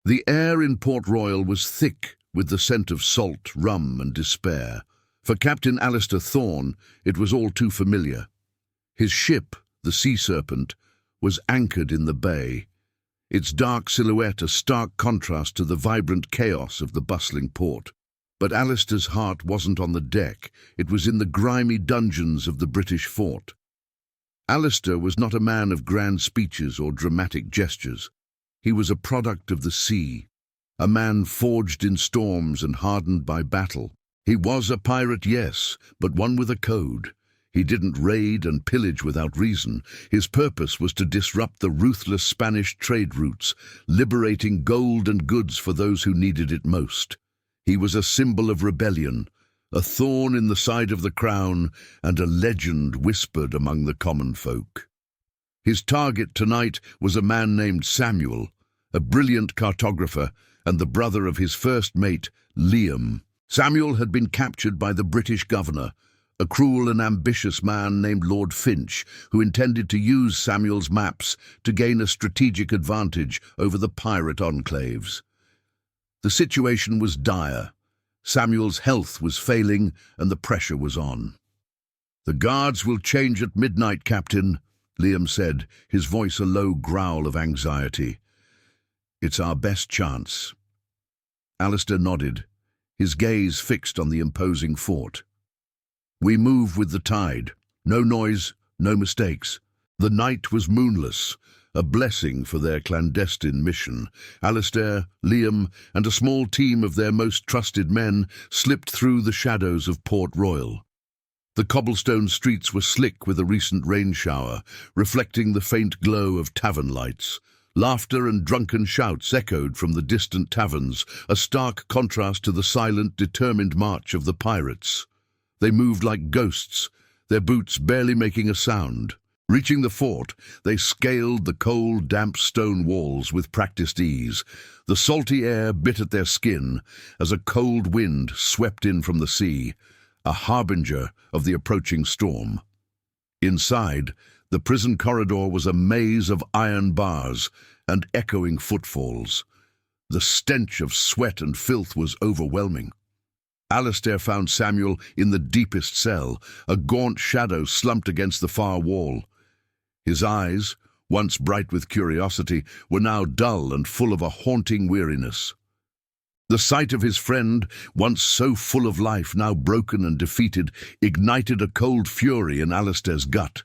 The air in Port Royal was thick with the scent of salt, rum and despair. For Captain Alistair Thorne, it was all too familiar. His ship, the Sea Serpent, was anchored in the bay, its dark silhouette a stark contrast to the vibrant chaos of the bustling port. But Alistair's heart wasn't on the deck, it was in the grimy dungeons of the British fort. Alistair was not a man of grand speeches or dramatic gestures. He was a product of the sea, a man forged in storms and hardened by battle. He was a pirate, yes, but one with a code. He didn't raid and pillage without reason. His purpose was to disrupt the ruthless Spanish trade routes, liberating gold and goods for those who needed it most. He was a symbol of rebellion, a thorn in the side of the crown, and a legend whispered among the common folk. His target tonight was a man named Samuel, a brilliant cartographer and the brother of his first mate, Liam. Samuel had been captured by the British governor, a cruel and ambitious man named Lord Finch, who intended to use Samuel's maps to gain a strategic advantage over the pirate enclaves. The situation was dire. Samuel's health was failing and the pressure was on. "The guards will change at midnight, Captain," Liam said, his voice a low growl of anxiety. "It's our best chance." Alistair nodded, his gaze fixed on the imposing fort. "We move with the tide. No noise, no mistakes." The night was moonless, a blessing for their clandestine mission. Alistair, Liam, and a small team of their most trusted men slipped through the shadows of Port Royal. The cobblestone streets were slick with a recent rain shower, reflecting the faint glow of tavern lights. Laughter and drunken shouts echoed from the distant taverns, a stark contrast to the silent, determined march of the pirates. They moved like ghosts, their boots barely making a sound. Reaching the fort, they scaled the cold, damp stone walls with practiced ease. The salty air bit at their skin as a cold wind swept in from the sea, a harbinger of the approaching storm. Inside, the prison corridor was a maze of iron bars and echoing footfalls. The stench of sweat and filth was overwhelming. Alistair found Samuel in the deepest cell, a gaunt shadow slumped against the far wall. His eyes, once bright with curiosity, were now dull and full of a haunting weariness. The sight of his friend, once so full of life, now broken and defeated, ignited a cold fury in Alistair's gut.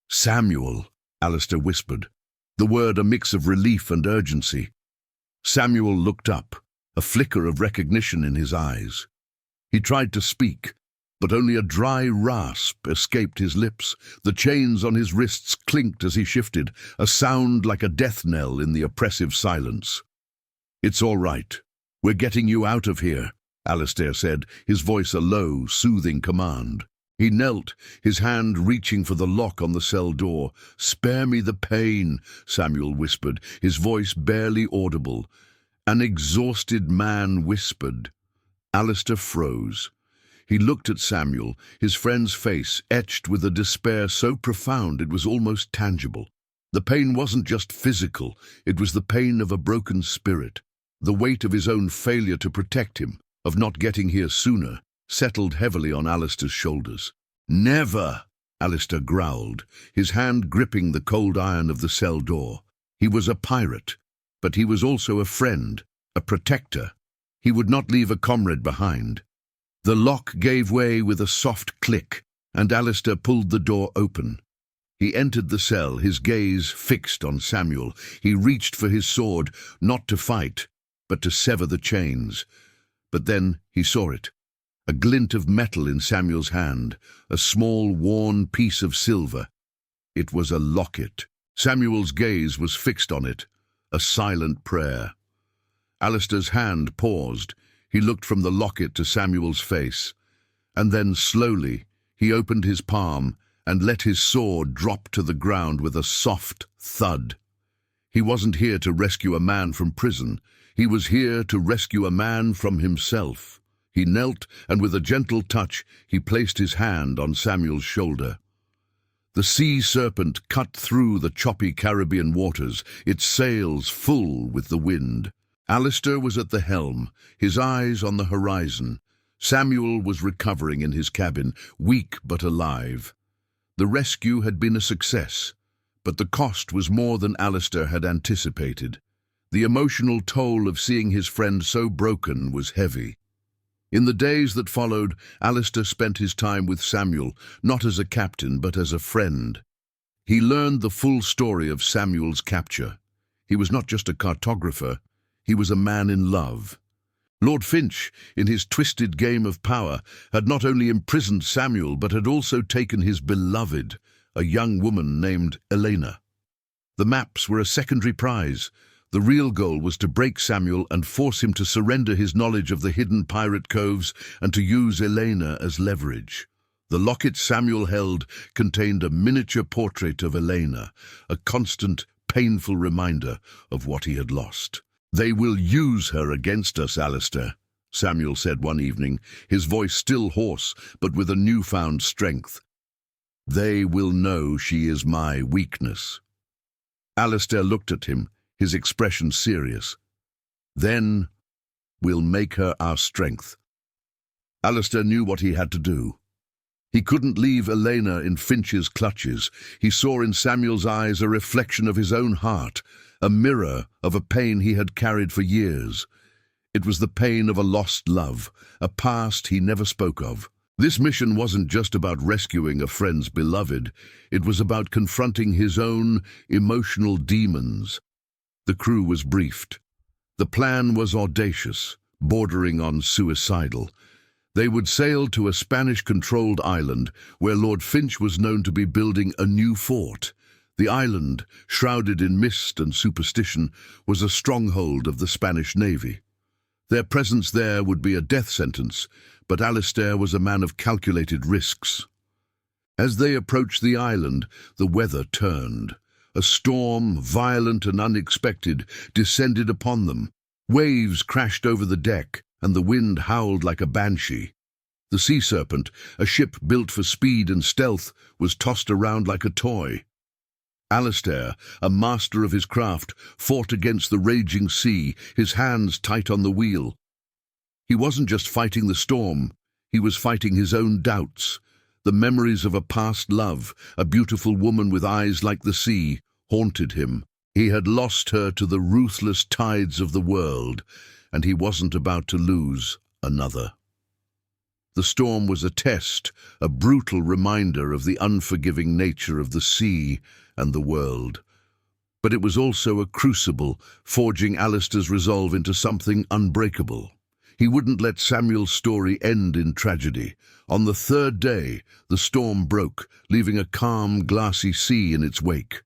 "Samuel," Alistair whispered, the word a mix of relief and urgency. Samuel looked up, a flicker of recognition in his eyes. He tried to speak, but only a dry rasp escaped his lips. The chains on his wrists clinked as he shifted, a sound like a death knell in the oppressive silence. "It's all right. We're getting you out of here," Alistair said, his voice a low, soothing command. He knelt, his hand reaching for the lock on the cell door. "Spare me the pain," Samuel whispered, his voice barely audible. An exhausted man whispered. Alistair froze. He looked at Samuel, his friend's face etched with a despair so profound it was almost tangible. The pain wasn't just physical, it was the pain of a broken spirit. The weight of his own failure to protect him, of not getting here sooner, settled heavily on Alistair's shoulders. "Never!" Alistair growled, his hand gripping the cold iron of the cell door. He was a pirate, but he was also a friend, a protector. He would not leave a comrade behind. The lock gave way with a soft click, and Alistair pulled the door open. He entered the cell, his gaze fixed on Samuel. He reached for his sword, not to fight, but to sever the chains. But then he saw it. A glint of metal in Samuel's hand, a small, worn piece of silver. It was a locket. Samuel's gaze was fixed on it, a silent prayer. Alistair's hand paused. He looked from the locket to Samuel's face, and then slowly he opened his palm and let his sword drop to the ground with a soft thud. He wasn't here to rescue a man from prison. He was here to rescue a man from himself. He knelt, and with a gentle touch, he placed his hand on Samuel's shoulder. The Sea Serpent cut through the choppy Caribbean waters, its sails full with the wind. Alistair was at the helm, his eyes on the horizon. Samuel was recovering in his cabin, weak but alive. The rescue had been a success, but the cost was more than Alistair had anticipated. The emotional toll of seeing his friend so broken was heavy. In the days that followed, Alistair spent his time with Samuel, not as a captain but as a friend. He learned the full story of Samuel's capture. He was not just a cartographer, he was a man in love. Lord Finch, in his twisted game of power, had not only imprisoned Samuel but had also taken his beloved, a young woman named Elena. The maps were a secondary prize. The real goal was to break Samuel and force him to surrender his knowledge of the hidden pirate coves and to use Elena as leverage. The locket Samuel held contained a miniature portrait of Elena, a constant, painful reminder of what he had lost. "They will use her against us, Alistair," Samuel said one evening, his voice still hoarse, but with a newfound strength. "They will know she is my weakness." Alistair looked at him, his expression serious. "Then we'll make her our strength." Alistair knew what he had to do. He couldn't leave Elena in Finch's clutches. He saw in Samuel's eyes a reflection of his own heart, a mirror of a pain he had carried for years. It was the pain of a lost love, a past he never spoke of. This mission wasn't just about rescuing a friend's beloved. It was about confronting his own emotional demons. The crew was briefed. The plan was audacious, bordering on suicidal. They would sail to a Spanish-controlled island where Lord Finch was known to be building a new fort. The island, shrouded in mist and superstition, was a stronghold of the Spanish Navy. Their presence there would be a death sentence, but Alistair was a man of calculated risks. As they approached the island, the weather turned. A storm, violent and unexpected, descended upon them. Waves crashed over the deck, and the wind howled like a banshee. The Sea Serpent, a ship built for speed and stealth, was tossed around like a toy. Alistair, a master of his craft, fought against the raging sea, his hands tight on the wheel. He wasn't just fighting the storm, he was fighting his own doubts. The memories of a past love, a beautiful woman with eyes like the sea, haunted him. He had lost her to the ruthless tides of the world, and he wasn't about to lose another. The storm was a test, a brutal reminder of the unforgiving nature of the sea and the world. But it was also a crucible, forging Alistair's resolve into something unbreakable. He wouldn't let Samuel's story end in tragedy. On the third day, the storm broke, leaving a calm, glassy sea in its wake.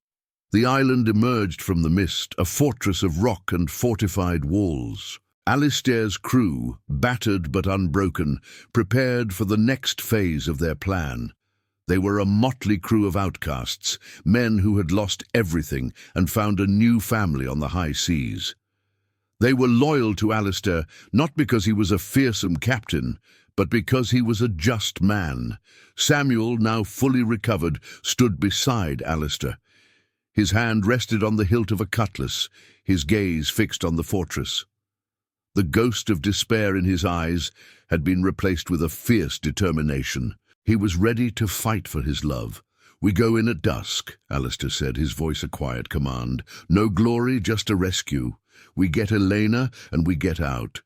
The island emerged from the mist, a fortress of rock and fortified walls. Alistair's crew, battered but unbroken, prepared for the next phase of their plan. They were a motley crew of outcasts, men who had lost everything and found a new family on the high seas. They were loyal to Alistair, not because he was a fearsome captain, but because he was a just man. Samuel, now fully recovered, stood beside Alistair. His hand rested on the hilt of a cutlass, his gaze fixed on the fortress. The ghost of despair in his eyes had been replaced with a fierce determination. He was ready to fight for his love. "We go in at dusk," Alistair said, his voice a quiet command. "No glory, just a rescue. We get Elena and we get out."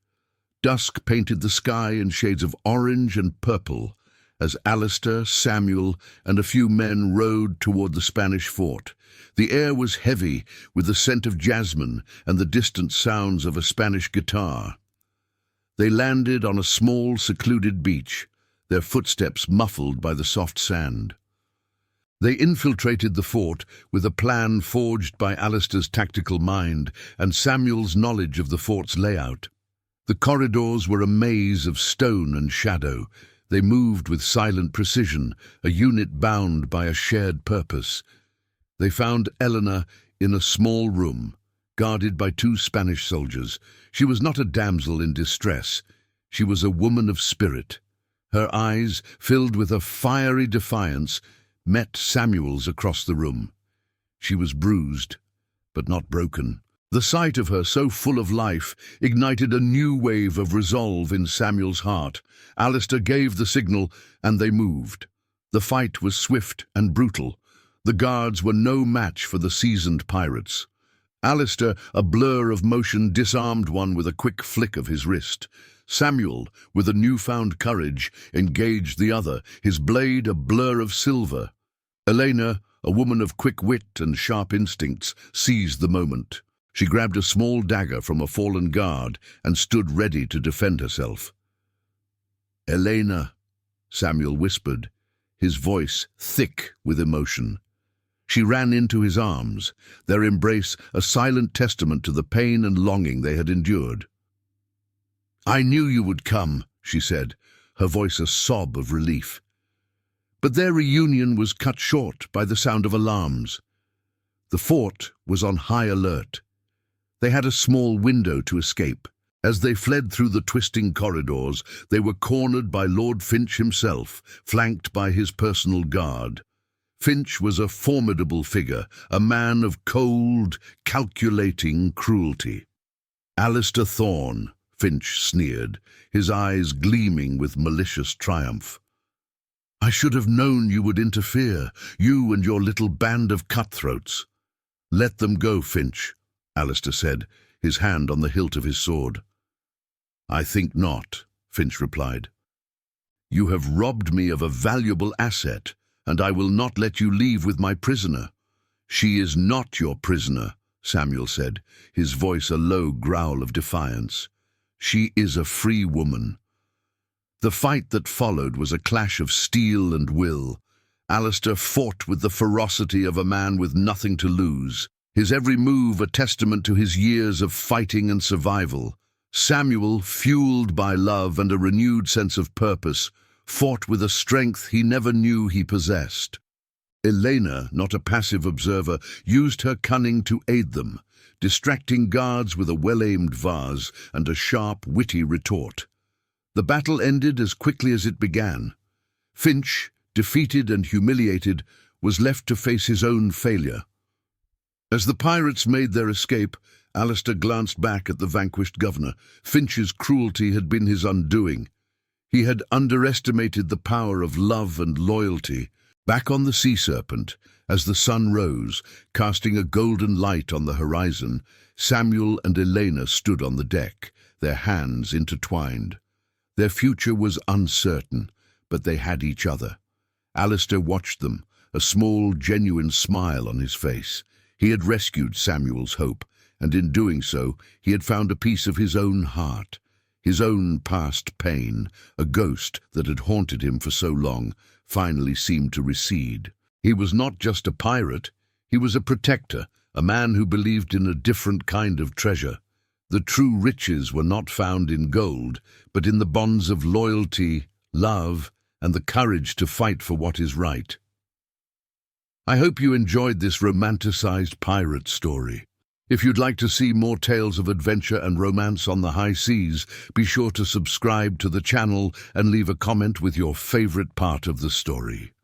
Dusk painted the sky in shades of orange and purple as Alistair, Samuel, and a few men rowed toward the Spanish fort. The air was heavy with the scent of jasmine and the distant sounds of a Spanish guitar. They landed on a small, secluded beach, their footsteps muffled by the soft sand. They infiltrated the fort with a plan forged by Alistair's tactical mind and Samuel's knowledge of the fort's layout. The corridors were a maze of stone and shadow. They moved with silent precision, a unit bound by a shared purpose. They found Elena in a small room, guarded by 2 Spanish soldiers. She was not a damsel in distress. She was a woman of spirit. Her eyes, filled with a fiery defiance, met Samuel's across the room. She was bruised, but not broken. The sight of her, so full of life, ignited a new wave of resolve in Samuel's heart. Alistair gave the signal, and they moved. The fight was swift and brutal. The guards were no match for the seasoned pirates. Alistair, a blur of motion, disarmed one with a quick flick of his wrist. Samuel, with a newfound courage, engaged the other, his blade a blur of silver. Elena, a woman of quick wit and sharp instincts, seized the moment. She grabbed a small dagger from a fallen guard and stood ready to defend herself. "Elena," Samuel whispered, his voice thick with emotion. She ran into his arms, their embrace a silent testament to the pain and longing they had endured. "I knew you would come," she said, her voice a sob of relief. But their reunion was cut short by the sound of alarms. The fort was on high alert. They had a small window to escape. As they fled through the twisting corridors, they were cornered by Lord Finch himself, flanked by his personal guard. Finch was a formidable figure, a man of cold, calculating cruelty. "Alistair Thorne," Finch sneered, his eyes gleaming with malicious triumph. "I should have known you would interfere, you and your little band of cutthroats." "Let them go, Finch," Alistair said, his hand on the hilt of his sword. "I think not," Finch replied. "You have robbed me of a valuable asset, and I will not let you leave with my prisoner." "She is not your prisoner," Samuel said, his voice a low growl of defiance. "She is a free woman." The fight that followed was a clash of steel and will. Alistair fought with the ferocity of a man with nothing to lose, his every move a testament to his years of fighting and survival. Samuel, fueled by love and a renewed sense of purpose, fought with a strength he never knew he possessed. Elena, not a passive observer, used her cunning to aid them, distracting guards with a well-aimed vase and a sharp, witty retort. The battle ended as quickly as it began. Finch, defeated and humiliated, was left to face his own failure. As the pirates made their escape, Alistair glanced back at the vanquished governor. Finch's cruelty had been his undoing. He had underestimated the power of love and loyalty. Back on the Sea Serpent, as the sun rose, casting a golden light on the horizon, Samuel and Elena stood on the deck, their hands intertwined. Their future was uncertain, but they had each other. Alistair watched them, a small, genuine smile on his face. He had rescued Samuel's hope, and in doing so, he had found a piece of his own heart. His own past pain, a ghost that had haunted him for so long, finally seemed to recede. He was not just a pirate, he was a protector, a man who believed in a different kind of treasure. The true riches were not found in gold, but in the bonds of loyalty, love, and the courage to fight for what is right. I hope you enjoyed this romanticized pirate story. If you'd like to see more tales of adventure and romance on the high seas, be sure to subscribe to the channel and leave a comment with your favorite part of the story.